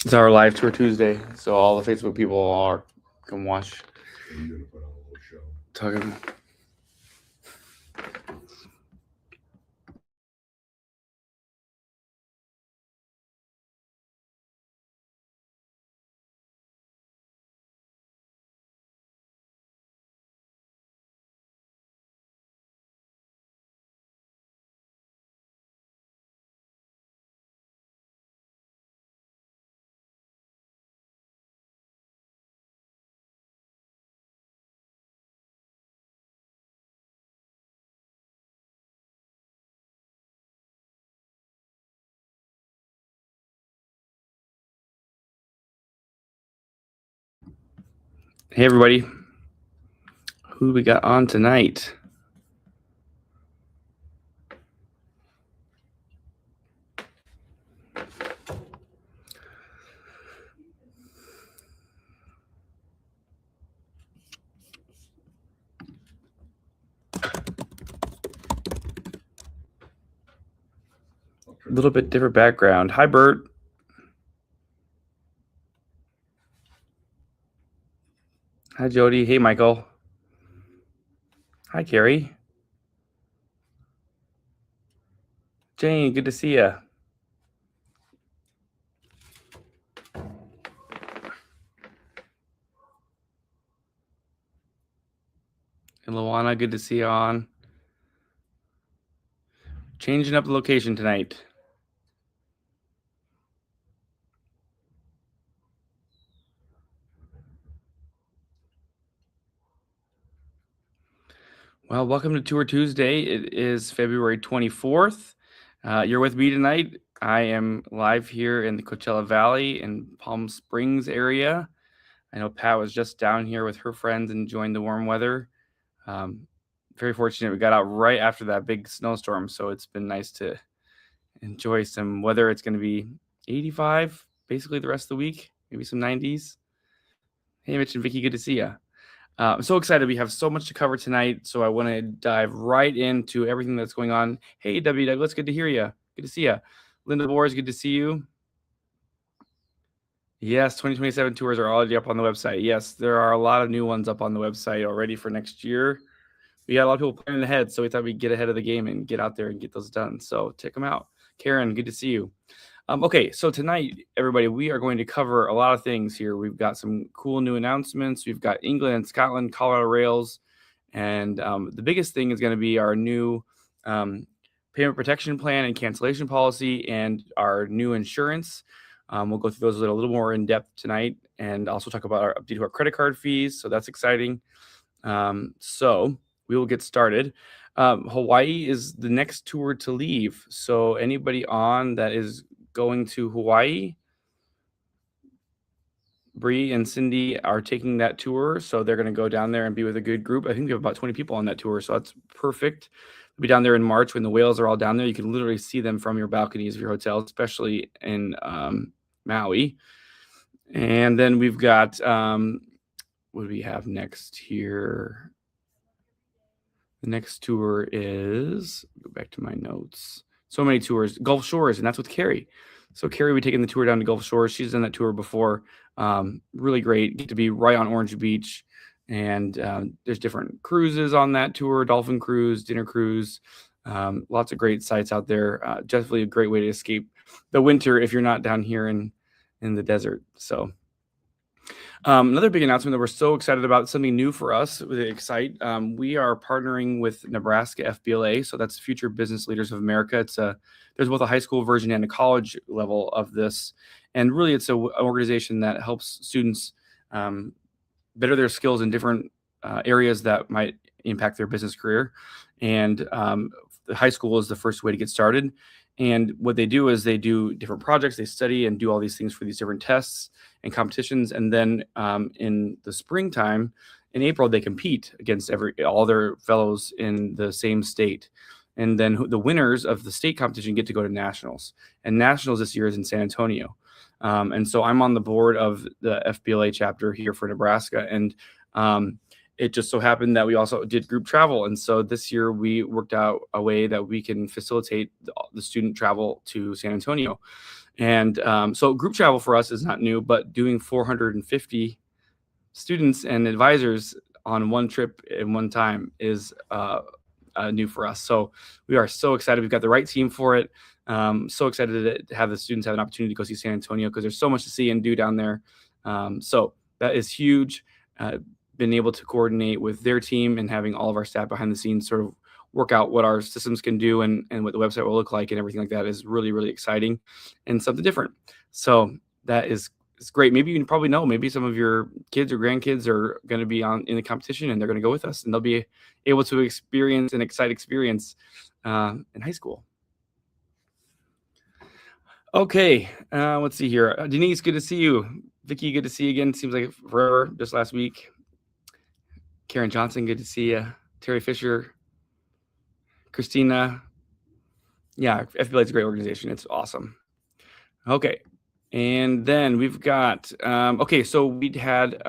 It's our live tour Tuesday, so all the Facebook people are can watch. Are you gonna put on a little show? Talking. Hey everybody, who we got on tonight? A little bit different background. Hi Bert. Hi Jody. Hey Michael. Hi Carrie. Jane, good to see you. And Luana, good to see you on. Changing up the location tonight. Well, welcome to Tour Tuesday. It is February 24th. You're with me tonight. I am live here in the Coachella Valley in Palm Springs area. I know Pat was just down here with her friends enjoying the warm weather. Very fortunate we got out right after that big snowstorm, so it's been nice to enjoy some weather. It's going to be 85 basically the rest of the week, maybe some 90s. Hey, Mitch and Vicky, good to see you. I'm so excited. We have so much to cover tonight, so I want to dive right into everything that's going on. Hey, W. Douglas, good to hear you. Good to see you. Linda Boers, good to see you. Yes, 2027 tours are already up on the website. Yes, there are a lot of new ones up on the website already for next year. We got a lot of people planning ahead, so we thought we'd get ahead of the game and get out there and get those done. So check them out. Karen, good to see you. Okay, so tonight, everybody, we are going to cover a lot of things here. We've got some cool new announcements. We've got England and Scotland, Colorado Rails, and the biggest thing is going to be our new payment protection plan and cancellation policy and our new insurance. We'll go through those a little more in depth tonight and also talk about our update to our credit card fees. So that's exciting. So we will get started. Hawaii is the next tour to leave. So anybody on that is going to Hawaii, Bree and Cindy are taking that tour, so they're going to go down there and be with a good group. I think we have about 20 people on that tour, so that's perfect. We'll be down there in March when the whales are all down there. You can literally see them from your balconies of your hotel, especially in Maui. And then we've got what do we have next here? The next tour is, go back to my notes. So many tours, Gulf Shores, and that's with Carrie. So Carrie will be taking the tour down to Gulf Shores. She's done that tour before. Really great. Get to be right on Orange Beach. And there's different cruises on that tour, dolphin cruise, dinner cruise. Lots of great sites out there. Definitely a great way to escape the winter if you're not down here in the desert. So another big announcement that we're so excited about, something new for us with Excite. We are partnering with Nebraska FBLA, so that's Future Business Leaders of America. There's both a high school version and a college level of this, and really it's an organization that helps students better their skills in different areas that might impact their business career. And the high school is the first way to get started. And what they do is they do different projects, they study and do all these things for these different tests and competitions. And then in the springtime, in April, they compete against all their fellows in the same state. And then the winners of the state competition get to go to nationals. And nationals this year is in San Antonio. And so I'm on the board of the FBLA chapter here for Nebraska. And it just so happened that we also did group travel. And so this year we worked out a way that we can facilitate the student travel to San Antonio. And so group travel for us is not new, but doing 450 students and advisors on one trip in one time is new for us. So we are so excited. We've got the right team for it. So excited to have the students have an opportunity to go see San Antonio because there's so much to see and do down there. So that is huge. Been able to coordinate with their team and having all of our staff behind the scenes sort of work out what our systems can do and what the website will look like and everything like that is really, really exciting and something different. So that is it's great. Maybe you probably know, maybe some of your kids or grandkids are going to be in the competition and they're going to go with us and they'll be able to experience an exciting experience in high school. Okay, let's see here. Denise, good to see you. Vicky, good to see you again. Seems like forever, just last week. Karen Johnson, good to see you. Terry Fisher, Christina. Yeah, FBLA is a great organization. It's awesome. Okay, and then we've got, okay, so we had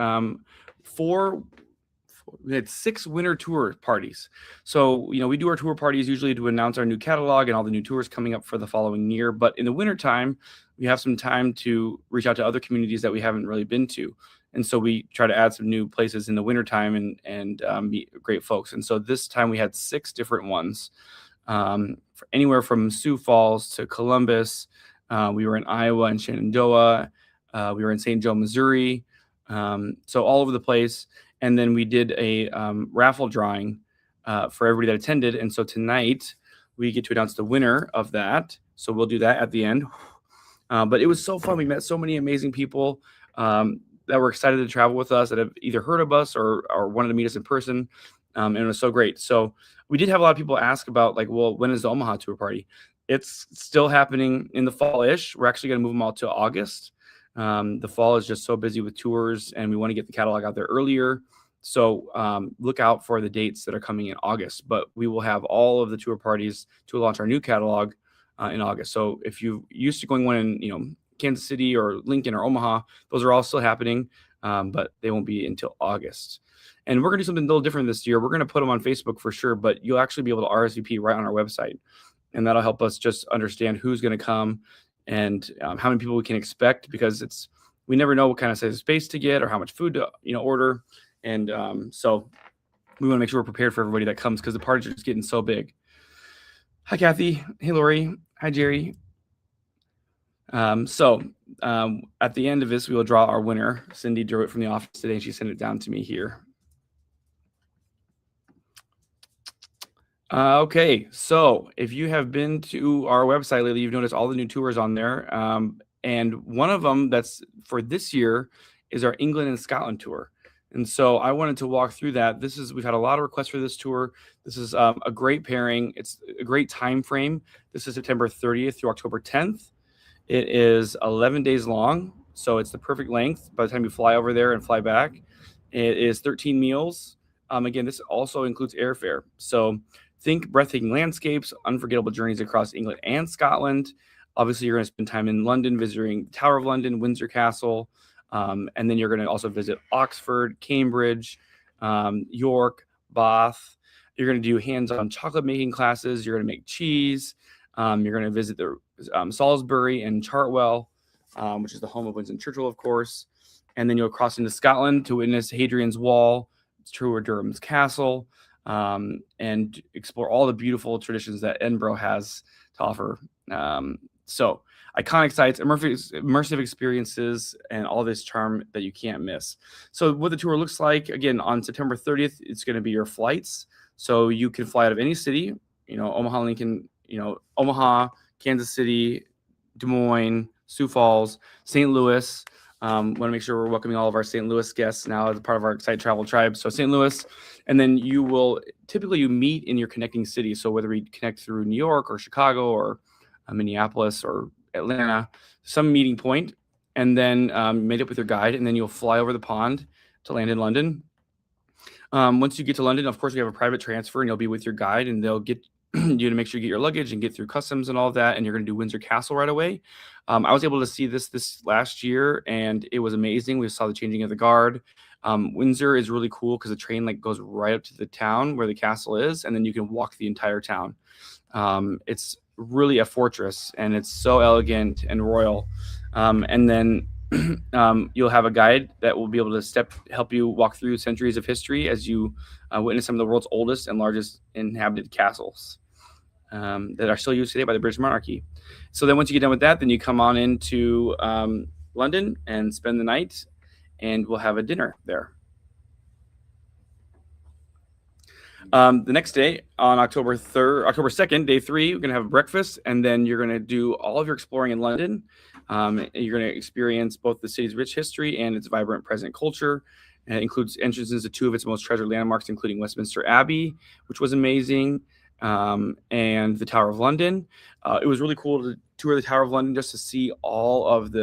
we had 6 winter tour parties. So, we do our tour parties usually to announce our new catalog and all the new tours coming up for the following year. But in the wintertime, we have some time to reach out to other communities that we haven't really been to. And so we try to add some new places in the wintertime and meet great folks. And so this time we had 6 different ones, for anywhere from Sioux Falls to Columbus. We were in Iowa and Shenandoah. We were in St. Joe, Missouri. So all over the place. And then we did a raffle drawing for everybody that attended. And so tonight we get to announce the winner of that. So we'll do that at the end. But it was so fun. We met so many amazing people that were excited to travel with us, that have either heard of us or wanted to meet us in person. And it was so great. So we did have a lot of people ask about, like, well, when is the Omaha tour party? It's still happening in the fall-ish. We're actually going to move them all to August. The fall is just so busy with tours, and we want to get the catalog out there earlier. So look out for the dates that are coming in August. But we will have all of the tour parties to launch our new catalog in August. So if you used to going one in Kansas City or Lincoln or Omaha, those are all still happening, but they won't be until August. And we're going to do something a little different this year. We're going to put them on Facebook for sure, but you'll actually be able to RSVP right on our website. And that'll help us just understand who's going to come and how many people we can expect, because we never know what kind of size of space to get or how much food to order. And so we want to make sure we're prepared for everybody that comes, because the parties are just getting so big. Hi, Kathy. Hey, Lori. Hi, Jerry. So at the end of this, we will draw our winner. Cindy drew it from the office today, and she sent it down to me here. Okay, so if you have been to our website lately, you've noticed all the new tours on there. And one of them that's for this year is our England and Scotland tour. And so I wanted to walk through that. We've had a lot of requests for this tour. This is a great pairing. It's a great time frame. This is September 30th through October 10th. It is 11 days long, so it's the perfect length by the time you fly over there and fly back. It is 13 meals. Again, this also includes airfare. So think breathtaking landscapes, unforgettable journeys across England and Scotland. Obviously, you're going to spend time in London, visiting the Tower of London, Windsor Castle, and then you're going to also visit Oxford, Cambridge, York, Bath. You're going to do hands-on chocolate making classes. You're going to make cheese. You're going to visit the Salisbury and Chartwell, which is the home of Winston Churchill, of course. And then you'll cross into Scotland to witness Hadrian's Wall, tour Durham's Castle, and explore all the beautiful traditions that Edinburgh has to offer. So iconic sites, immersive experiences, and all this charm that you can't miss. So what the tour looks like, again, on September 30th, it's going to be your flights. So you can fly out of any city, Omaha, Lincoln, Omaha, Kansas City, Des Moines, Sioux Falls, St. Louis. Want to make sure we're welcoming all of our St. Louis guests now as part of our Excite Travel Tribe. So St. Louis, and then you meet in your connecting cities. So whether we connect through New York or Chicago or Minneapolis or Atlanta, some meeting point, and then meet up with your guide, and then you'll fly over the pond to land in London. Once you get to London, of course, we have a private transfer, and you'll be with your guide, and they'll get you to make sure you get your luggage and get through customs and all of that, and you're going to do Windsor Castle right away. I was able to see this last year, and it was amazing. We saw the changing of the guard. Windsor is really cool because the train goes right up to the town where the castle is, and then you can walk the entire town. It's really a fortress, and it's so elegant and royal. And then you'll have a guide that will be able to help you walk through centuries of history as you witness some of the world's oldest and largest inhabited castles that are still used today by the British monarchy. So then once you get done with that, then you come on into London and spend the night, and we'll have a dinner there. The next day, on October 2nd, day 3, we're going to have breakfast, and then you're going to do all of your exploring in London. You're going to experience both the city's rich history and its vibrant present culture. And it includes entrances to 2 of its most treasured landmarks, including Westminster Abbey, which was amazing, and the Tower of London. It was really cool to tour the Tower of London just to see all of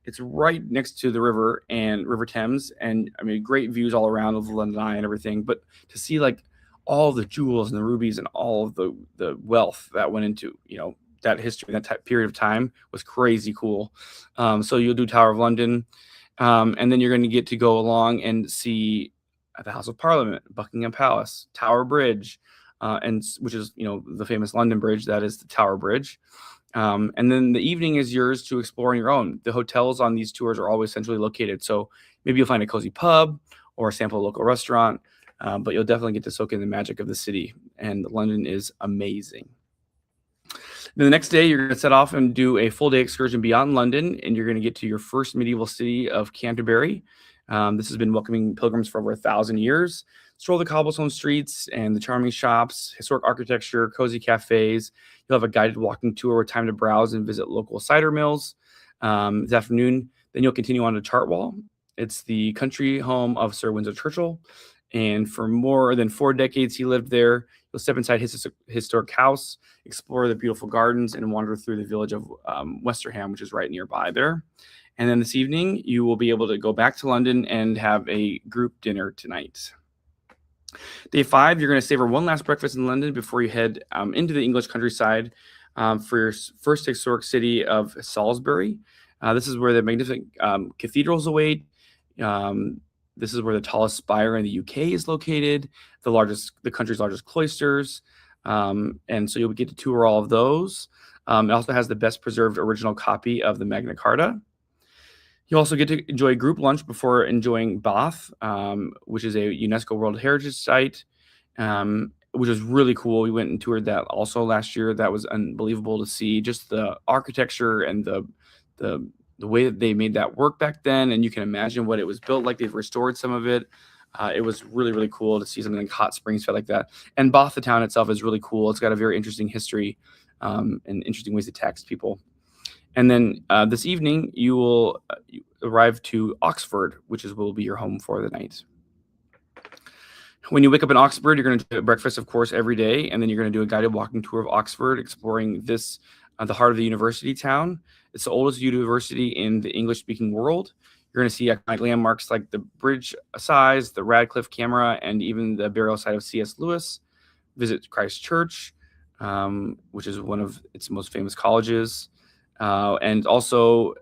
it's right next to the river and River Thames, and I mean, great views all around of the London Eye and everything. But to see like all the jewels and the rubies and all of the wealth that went into that history, that period of time was crazy cool. So you'll do Tower of London, and then you're going to get to go along and see the House of Parliament, Buckingham Palace, Tower Bridge, and which is the famous London Bridge. That is the Tower Bridge. And then the evening is yours to explore on your own. The hotels on these tours are always centrally located, so maybe you'll find a cozy pub or sample a local restaurant, but you'll definitely get to soak in the magic of the city, and London is amazing. Then the next day, you're going to set off and do a full-day excursion beyond London, and you're going to get to your first medieval city of Canterbury. This has been welcoming pilgrims for over 1,000 years. Stroll the cobblestone streets and the charming shops, historic architecture, cozy cafes. You'll have a guided walking tour with time to browse and visit local cider mills. This afternoon, then you'll continue on to Chartwell. It's the country home of Sir Winston Churchill, and for more than 4 decades he lived there. You'll step inside his historic house, explore the beautiful gardens, and wander through the village of Westerham, which is right nearby there. And then this evening, you will be able to go back to London and have a group dinner tonight. Day 5, you're going to savor one last breakfast in London before you head into the English countryside for your first historic city of Salisbury. This is where the magnificent cathedrals await. This is where the tallest spire in the UK is located, the country's largest cloisters. And so you'll get to tour all of those. It also has the best preserved original copy of the Magna Carta. You also get to enjoy a group lunch before enjoying Bath, which is a UNESCO World Heritage Site, which is really cool. We went and toured that also last year. That was unbelievable to see, just the architecture and the way that they made that work back then. And you can imagine what it was built like. They've restored some of it. It was really, really cool to see something like Hot Springs felt like that. And Bath, the town itself, is really cool. It's got a very interesting history and interesting ways to tax people. And then this evening, you will arrive to Oxford, which will be your home for the night. When you wake up in Oxford, you're going to do breakfast, of course, every day. And then you're going to do a guided walking tour of Oxford, exploring the heart of the university town. It's the oldest university in the English-speaking world. You're going to see iconic landmarks like the Bridge Size, the Radcliffe Camera, and even the burial site of C.S. Lewis. Visit Christ Church, which is one of its most famous colleges. And also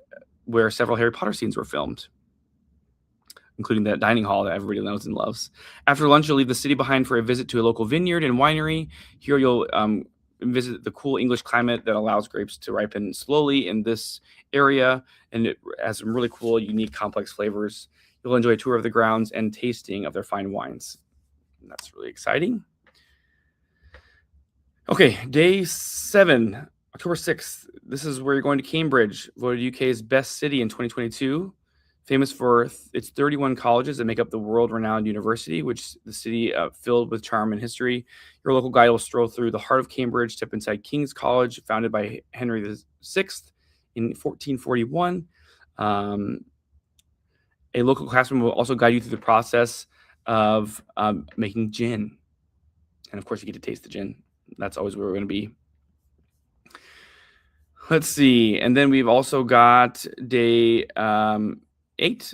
where several Harry Potter scenes were filmed, including that dining hall that everybody knows and loves. After lunch, you'll leave the city behind for a visit to a local vineyard and winery. Here you'll visit the cool English climate that allows grapes to ripen slowly in this area, and it has some really cool, unique, complex flavors. You'll enjoy a tour of the grounds and tasting of their fine wines. And that's really exciting. Okay, day 7. October 6th, this is where you're going to Cambridge, voted UK's best city in 2022, famous for its 31 colleges that make up the world-renowned university, which the city filled with charm and history. Your local guide will stroll through the heart of Cambridge, step inside King's College, founded by Henry VI in 1441. A local classroom will also guide you through the process of making gin. And of course, you get to taste the gin. That's always where we're going to be. Let's see. And then we've also got day 8.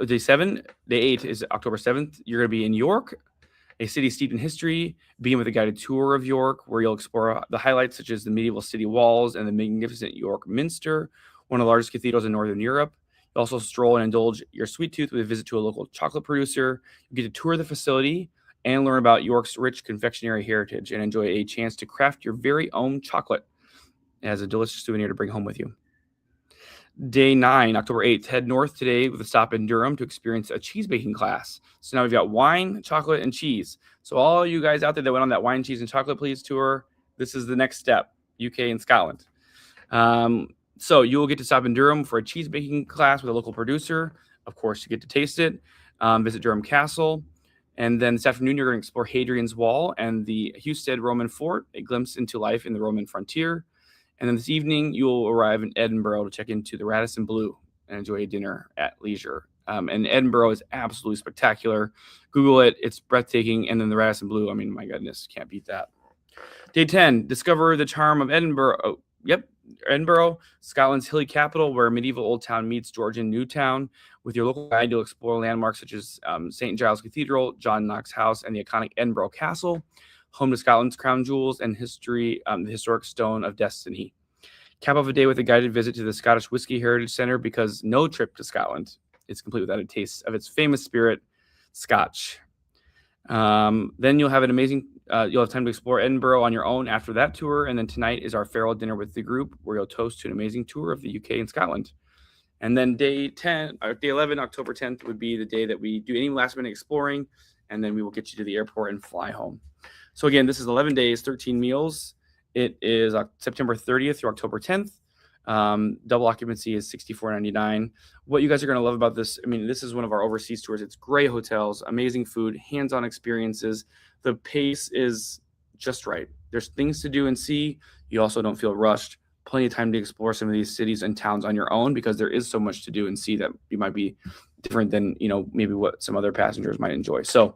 Day 7. Day 8 is October 7th. You're going to be in York, a city steeped in history. Begin with a guided tour of York, where you'll explore the highlights such as the medieval city walls and the magnificent York Minster, one of the largest cathedrals in Northern Europe. You'll also stroll and indulge your sweet tooth with a visit to a local chocolate producer. You get to tour the facility and learn about York's rich confectionery heritage and enjoy a chance to craft your very own chocolate as a delicious souvenir to bring home with you. Day 9, October 8th, head north today with a stop in Durham to experience a cheese baking class. So now we've got wine, chocolate, and cheese. So all you guys out there that went on that wine, cheese, and chocolate please tour, this is the next step, UK and Scotland. So you will get to stop in Durham for a cheese baking class with a local producer. Of course, you get to taste it, visit Durham Castle. And then this afternoon, you're going to explore Hadrian's Wall and the Hewstead Roman Fort, a glimpse into life in the Roman frontier. And then this evening, you'll arrive in Edinburgh to check into the Radisson Blu and enjoy a dinner at leisure. And Edinburgh is absolutely spectacular. Google it. It's breathtaking. And then the Radisson Blu, I mean, my goodness, can't beat that. Day 10, discover the charm of Edinburgh. Oh, yep, Edinburgh, Scotland's hilly capital, where medieval Old Town meets Georgian New Town. With your local guide, you'll explore landmarks such as St. Giles Cathedral, John Knox House, and the iconic Edinburgh Castle, home to Scotland's crown jewels and history, the historic Stone of Destiny. Cap off a day with a guided visit to the Scottish Whisky Heritage Centre, because no trip to Scotland is complete without a taste of its famous spirit, Scotch. Then you'll have an amazing, you'll have time to explore Edinburgh on your own after that tour. And then tonight is our farewell dinner with the group, where you'll toast to an amazing tour of the UK and Scotland. And then day 11, October 10th would be the day that we do any last minute exploring. And then we will get you to the airport and fly home. So again, this is 11 days, 13 meals. It is September 30th through October 10th. Double occupancy is $64.99. What you guys are going to love about this, I mean, this is one of our overseas tours. It's great hotels, amazing food, hands-on experiences. The pace is just right. There's things to do and see. You also don't feel rushed. Plenty of time to explore some of these cities and towns on your own, because there is so much to do and see that you might be different than, maybe what some other passengers might enjoy. So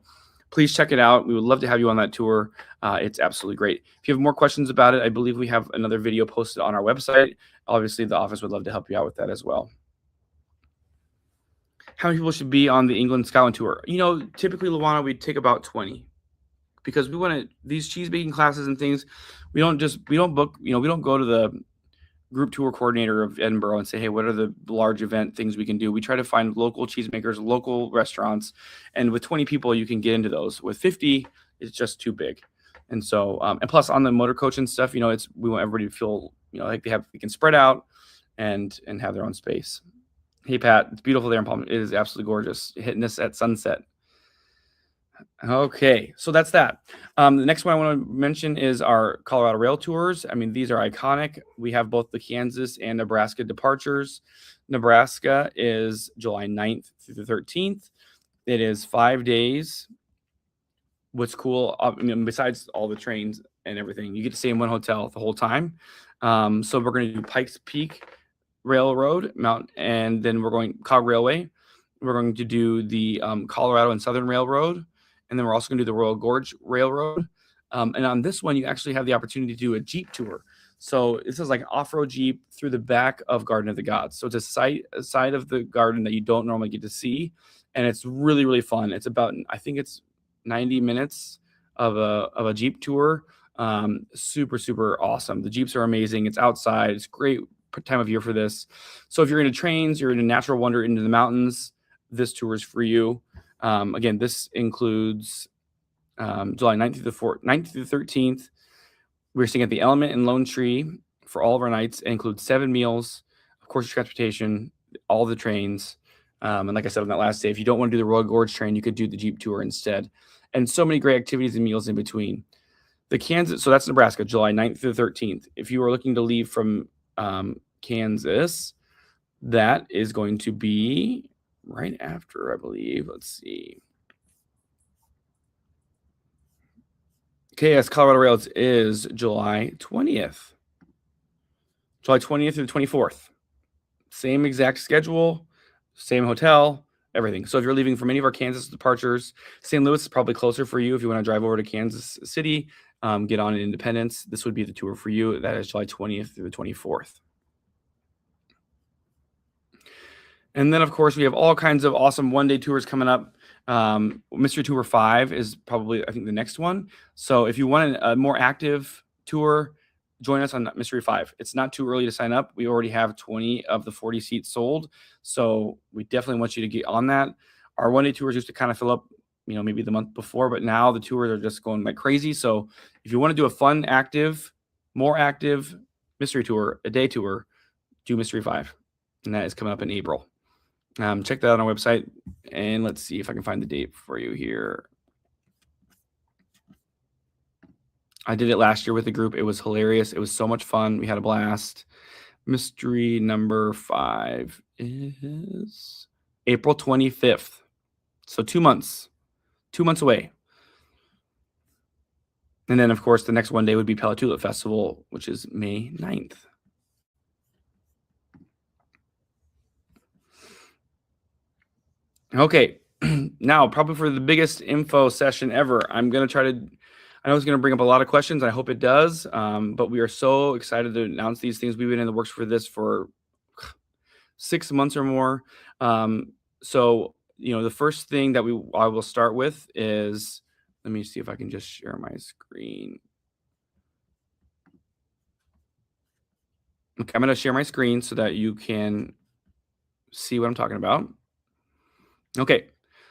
please check it out. We would love to have you on that tour. It's absolutely great. If you have more questions about it, I believe we have another video posted on our website. Obviously, the office would love to help you out with that as well. How many people should be on the England-Scotland tour? Typically, Luana, we take about 20, because we want to, these cheese baking classes and things, we don't book, we don't go to the group tour coordinator of Edinburgh and say, hey, what are the large event things we can do? We try to find local cheesemakers, local restaurants, and with 20 people, you can get into those. With 50, it's just too big. And so, and plus on the motor coach and stuff, we want everybody to feel, like they can spread out and have their own space. Hey, Pat, it's beautiful there in Palm. It is absolutely gorgeous. Hitting this at sunset. Okay, so that's that. The next one I want to mention is our Colorado Rail tours. I mean, these are iconic. We have both the Kansas and Nebraska departures. Nebraska is July 9th through the 13th. It is 5 days. What's cool, besides all the trains and everything, you get to stay in one hotel the whole time. So we're going to do Pikes Peak Railroad, and then we're going Cog Railway. We're going to do the Colorado and Southern Railroad. And then we're also going to do the Royal Gorge Railroad. And on this one, you actually have the opportunity to do a Jeep tour. So this is like an off-road Jeep through the back of Garden of the Gods. So it's a side of the garden that you don't normally get to see. And it's really, really fun. It's about, I think it's 90 minutes of a Jeep tour. Super, super awesome. The Jeeps are amazing. It's outside. It's great time of year for this. So if you're into trains, you're into natural wonder, into the mountains, this tour is for you. Again, this includes July 9th through the 13th. We're staying at the Element in Lone Tree for all of our nights. It includes 7 meals, of course, transportation, all the trains. And like I said on that last day, if you don't want to do the Royal Gorge train, you could do the Jeep tour instead. And so many great activities and meals in between. So that's Nebraska, July 9th through the 13th. If you are looking to leave from Kansas, that is going to be right after, I believe. Let's see. KS Colorado Rails is July 20th. July 20th through the 24th. Same exact schedule, same hotel, everything. So if you're leaving from any of our Kansas departures, St. Louis is probably closer for you. If you want to drive over to Kansas City, get on in Independence, this would be the tour for you. That is July 20th through the 24th. And then, of course, we have all kinds of awesome one-day tours coming up. Mystery Tour 5 is probably, I think, the next one. So if you want a more active tour, join us on Mystery 5. It's not too early to sign up. We already have 20 of the 40 seats sold. So we definitely want you to get on that. Our one-day tours used to kind of fill up, maybe the month before, but now the tours are just going like crazy. So if you want to do a fun, active, more active mystery tour, a day tour, do Mystery 5. And that is coming up in April. Check that out on our website. And let's see if I can find the date for you here. I did it last year with the group. It was hilarious. It was so much fun. We had a blast. Mystery number 5 is April 25th. So 2 months. 2 months away. And then, of course, the next one day would be Pella Tulip Festival, which is May 9th. Okay, now probably for the biggest info session ever, I'm going to try to, I know it's going to bring up a lot of questions. I hope it does, but we are so excited to announce these things. We've been in the works for this for 6 months or more. So, the first thing that I will start with is, let me see if I can just share my screen. Okay, I'm going to share my screen so that you can see what I'm talking about. Okay,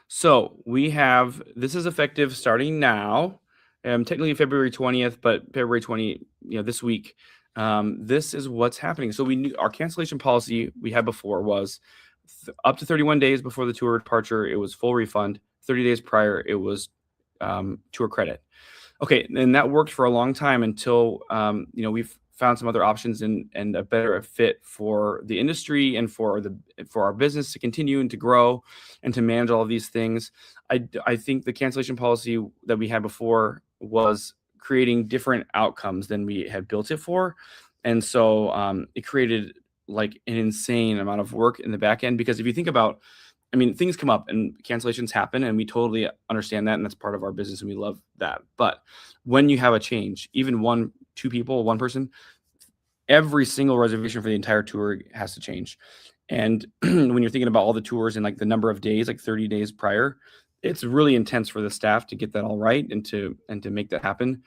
so this is effective starting now, technically February 20th, but February 20, this week. This is what's happening. So our cancellation policy we had before was up to 31 days before the tour departure, it was full refund. 30 days prior, it was tour credit. Okay, and that worked for a long time until we've found some other options and a better fit for the industry and for our business to continue and to grow and to manage all of these things. I think the cancellation policy that we had before was creating different outcomes than we had built it for, and so it created like an insane amount of work in the back end. Because if you think about, things come up and cancellations happen, and we totally understand that, and that's part of our business, and we love that. But when you have a change, even one person, every single reservation for the entire tour has to change. And when you're thinking about all the tours and like the number of days, like 30 days prior, it's really intense for the staff to get that all right and to make that happen.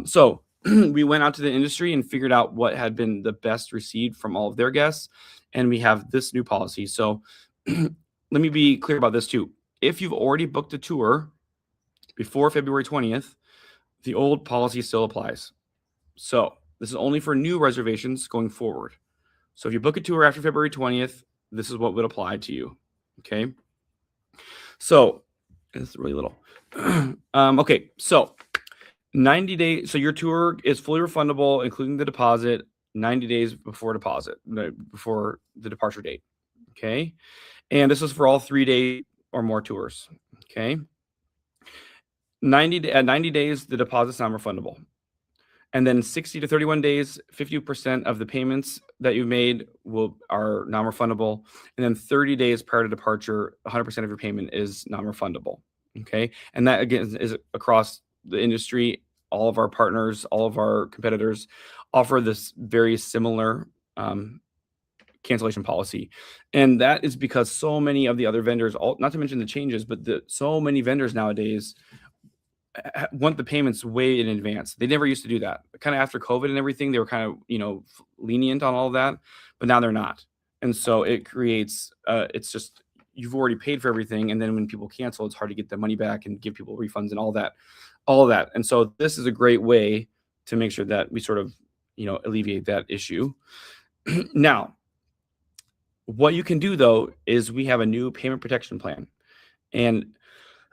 So we went out to the industry and figured out what had been the best received from all of their guests, and we have this new policy. So let me be clear about this too. If you've already booked a tour before February 20th, the old policy still applies. So this is only for new reservations going forward. So if you book a tour after February 20th, this is what would apply to you. Okay. So it's really little. Okay. So 90 days. So your tour is fully refundable, including the deposit, 90 days before before the departure date. Okay. And this is for all 3-day or more tours. Okay. 90 days, the deposit's non-refundable. And then 60 to 31 days, 50% of the payments that you've made are non-refundable. And then 30 days prior to departure, 100% of your payment is non-refundable. Okay. And that, again, is across the industry. All of our partners, all of our competitors offer this very similar cancellation policy. And that is because so many of the other vendors, not to mention the changes, but so many vendors nowadays want the payments way in advance. They never used to do that. Kind of after COVID and everything, they were kind of, lenient on all of that, but now they're not. And so it creates, it's just, you've already paid for everything. And then when people cancel, it's hard to get the money back and give people refunds and all of that. And so this is a great way to make sure that we sort of, alleviate that issue. Now, what you can do though, is we have a new payment protection plan, and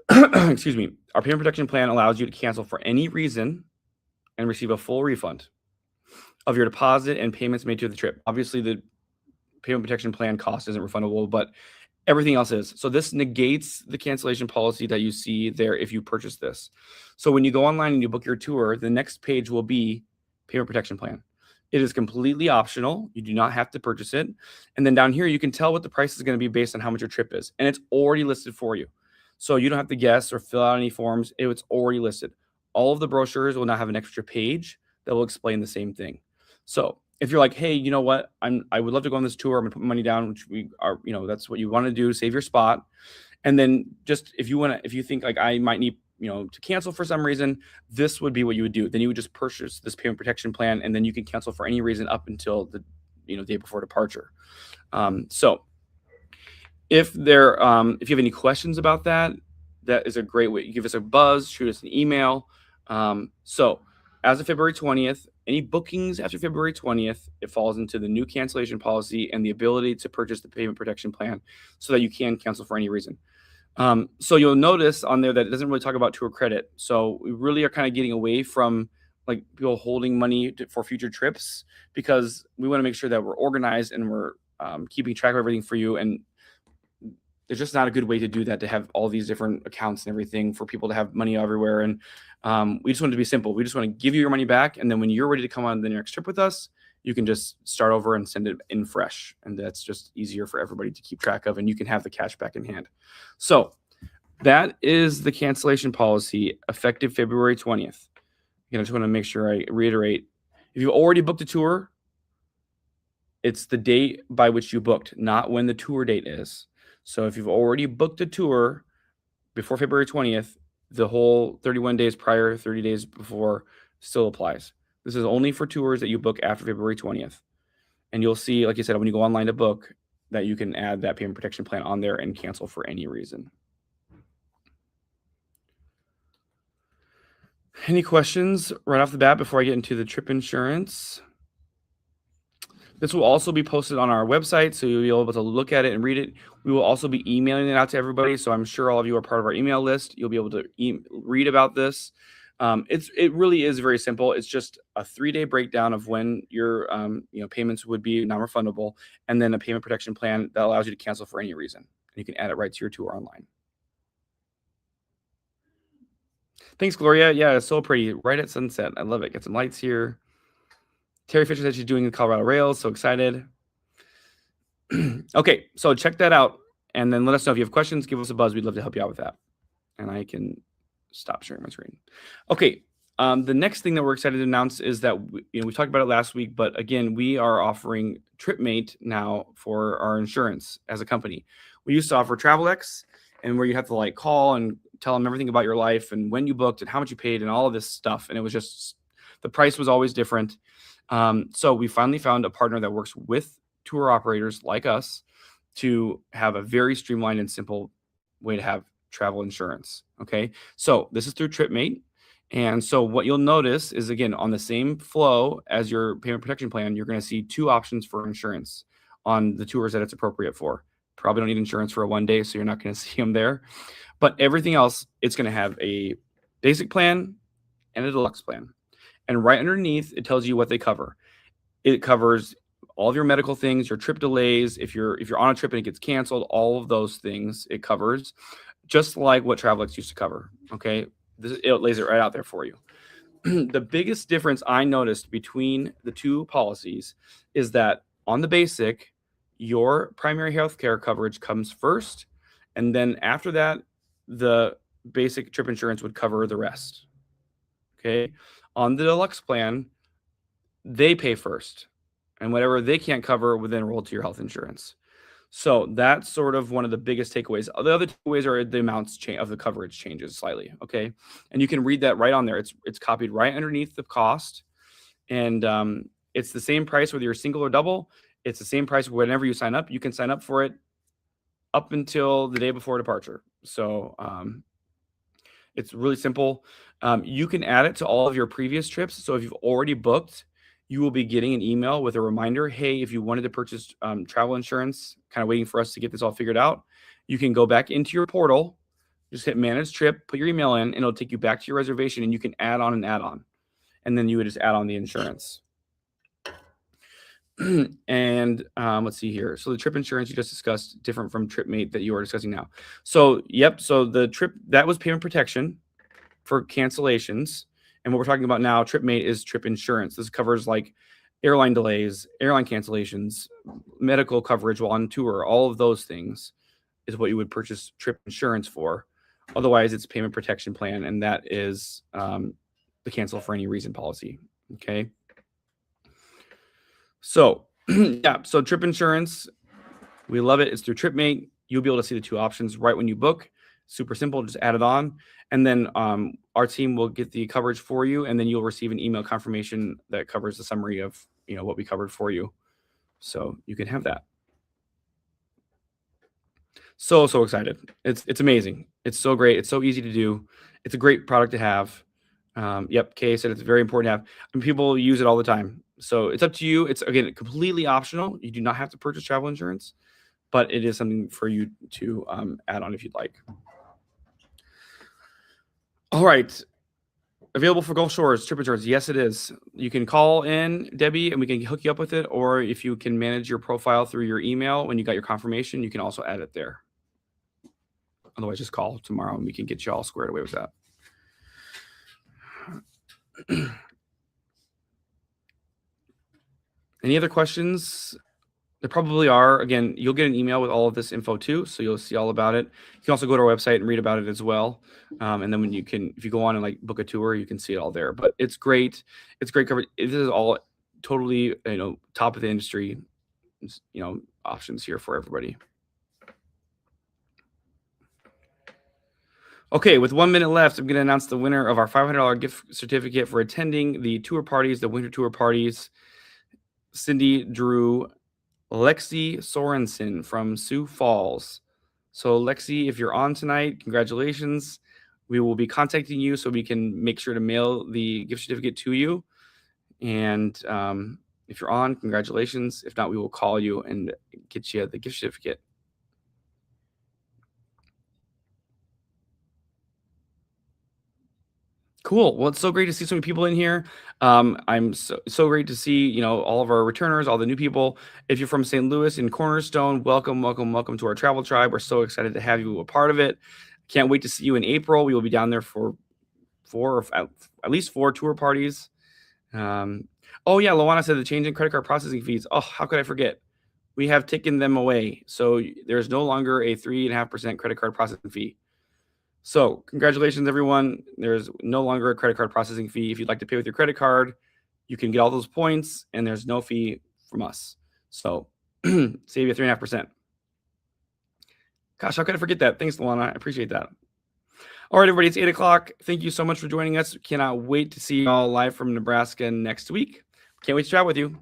excuse me, our payment protection plan allows you to cancel for any reason and receive a full refund of your deposit and payments made to the trip. Obviously, the payment protection plan cost isn't refundable, but everything else is. So this negates the cancellation policy that you see there if you purchase this. So when you go online and you book your tour, the next page will be payment protection plan. It is completely optional. You do not have to purchase it. And then down here, you can tell what the price is going to be based on how much your trip is. And it's already listed for you. So you don't have to guess or fill out any forms. It's already listed. All of the brochures will now have an extra page that will explain the same thing. So if you're like, hey, you know what? I would love to go on this tour. I'm gonna put money down, which we are, that's what you want to do, save your spot. And then just if you think like I might need, to cancel for some reason, this would be what you would do. Then you would just purchase this payment protection plan, and then you can cancel for any reason up until the, day before departure. So if you have any questions about that, that is a great way. You give us a buzz, shoot us an email. So as of February 20th, any bookings after February 20th, it falls into the new cancellation policy and the ability to purchase the payment protection plan so that you can cancel for any reason. So you'll notice on there that it doesn't really talk about tour credit. So we really are kind of getting away from like people holding money for future trips, because we want to make sure that we're organized and we're keeping track of everything for you. And there's just not a good way to do that, to have all these different accounts and everything for people to have money everywhere. And we just want it to be simple. We just want to give you your money back. And then when you're ready to come on the next trip with us, you can just start over and send it in fresh. And that's just easier for everybody to keep track of, and you can have the cash back in hand. So that is the cancellation policy effective February 20th. Again, I just want to make sure I reiterate. If you've already booked a tour, it's the date by which you booked, not when the tour date is. So if you've already booked a tour before February 20th, the whole 31 days prior, 30 days before still applies. This is only for tours that you book after February 20th. And you'll see, like I said, when you go online to book, that you can add that payment protection plan on there and cancel for any reason. Any questions right off the bat before I get into the trip insurance? This will also be posted on our website, so you'll be able to look at it and read it. We will also be emailing it out to everybody, so I'm sure all of you are part of our email list. You'll be able to read about this. It really is very simple. It's just a 3-day breakdown of when your payments would be non-refundable, and then a payment protection plan that allows you to cancel for any reason. And you can add it right to your tour online. Thanks, Gloria. Yeah, it's so pretty. Right at sunset. I love it. Get some lights here. Terry Fisher said she's doing the Colorado Rails. So excited. Okay, so check that out. And then let us know if you have questions. Give us a buzz. We'd love to help you out with that. And I can stop sharing my screen. Okay, the next thing that we're excited to announce is that we talked about it last week, but again, we are offering TripMate now for our insurance as a company. We used to offer TravelX, and where you have to like call and tell them everything about your life and when you booked and how much you paid and all of this stuff. And it was just, the price was always different. So we finally found a partner that works with tour operators like us to have a very streamlined and simple way to have travel insurance. Okay. So this is through TripMate. And so what you'll notice is, again, on the same flow as your payment protection plan, you're going to see 2 options for insurance on the tours that it's appropriate for. Probably don't need insurance for a 1 day, so you're not going to see them there. But everything else, it's going to have a basic plan and a deluxe plan. And right underneath, it tells you what they cover. It covers all of your medical things, your trip delays. If you're on a trip and it gets canceled, all of those things it covers, just like what TravelX used to cover. Okay, it lays it right out there for you. The biggest difference I noticed between the 2 policies is that on the basic, your primary health care coverage comes first, and then after that, the basic trip insurance would cover the rest. Okay. On the deluxe plan, they pay first, and whatever they can't cover would then roll to your health insurance. So that's sort of one of the biggest takeaways. The other takeaways are the amounts of the coverage changes slightly. Okay. And you can read that right on there. It's copied right underneath the cost. And it's the same price whether you're single or double. It's the same price whenever you sign up. You can sign up for it up until the day before departure. So it's really simple. You can add it to all of your previous trips. So if you've already booked, you will be getting an email with a reminder. Hey, if you wanted to purchase travel insurance, kind of waiting for us to get this all figured out, you can go back into your portal, just hit manage trip, put your email in, and it'll take you back to your reservation, and you can add on an add-on. And then you would just add on the insurance. And let's see here. So the trip insurance you just discussed, different from TripMate that you are discussing now. So, yep. So the trip, that was payment protection for cancellations. And what we're talking about now, TripMate, is trip insurance. This covers like airline delays, airline cancellations, medical coverage while on tour. All of those things is what you would purchase trip insurance for. Otherwise, it's payment protection plan, and that is the cancel for any reason policy. Okay. So, yeah, so trip insurance, we love it. It's through TripMate. You'll be able to see the 2 options right when you book. Super simple, just add it on. And then our team will get the coverage for you, and then you'll receive an email confirmation that covers the summary of what we covered for you. So you can have that. So excited. It's amazing. It's so great. It's so easy to do. It's a great product to have. Yep, Kay said it's very important to have, and people use it all the time. So it's up to you. It's again completely optional. You do not have to purchase travel insurance, but it is something for you to add on if you'd like. All right. Available for Gulf Shores trip insurance. Yes, it is. You can call in, Debbie, and we can hook you up with it. Or if you can manage your profile through your email when you got your confirmation, you can also add it there. Otherwise, just call tomorrow and we can get you all squared away with that. Any other questions? There probably are. Again, you'll get an email with all of this info too, so you'll see all about it. You can also go to our website and read about it as well. And then if you go on and like book a tour, you can see it all there. But it's great. It's great coverage. This is all totally, top of the industry, options here for everybody. Okay, with 1 minute left, I'm going to announce the winner of our $500 gift certificate for attending the tour parties, the winter tour parties. Cindy drew Lexi Sorensen from Sioux Falls. So Lexi, if you're on tonight, congratulations. We will be contacting you so we can make sure to mail the gift certificate to you. And if you're on, congratulations. If not, we will call you and get you the gift certificate. Cool. Well, it's so great to see so many people in here. I'm so great to see, all of our returners, all the new people. If you're from St. Louis in Cornerstone, welcome to our travel tribe. We're so excited to have you a part of it. Can't wait to see you in April. We will be down there for at least 4 tour parties. Oh yeah, Luana said the change in credit card processing fees. Oh, how could I forget? We have taken them away. So there's no longer a 3.5% credit card processing fee. So congratulations, everyone. There's no longer a credit card processing fee. If you'd like to pay with your credit card, you can get all those points, and there's no fee from us. So save you 3.5%. Gosh, how could I forget that? Thanks, Luana. I appreciate that. All right, everybody, it's 8 o'clock. Thank you so much for joining us. Cannot wait to see you all live from Nebraska next week. Can't wait to chat with you.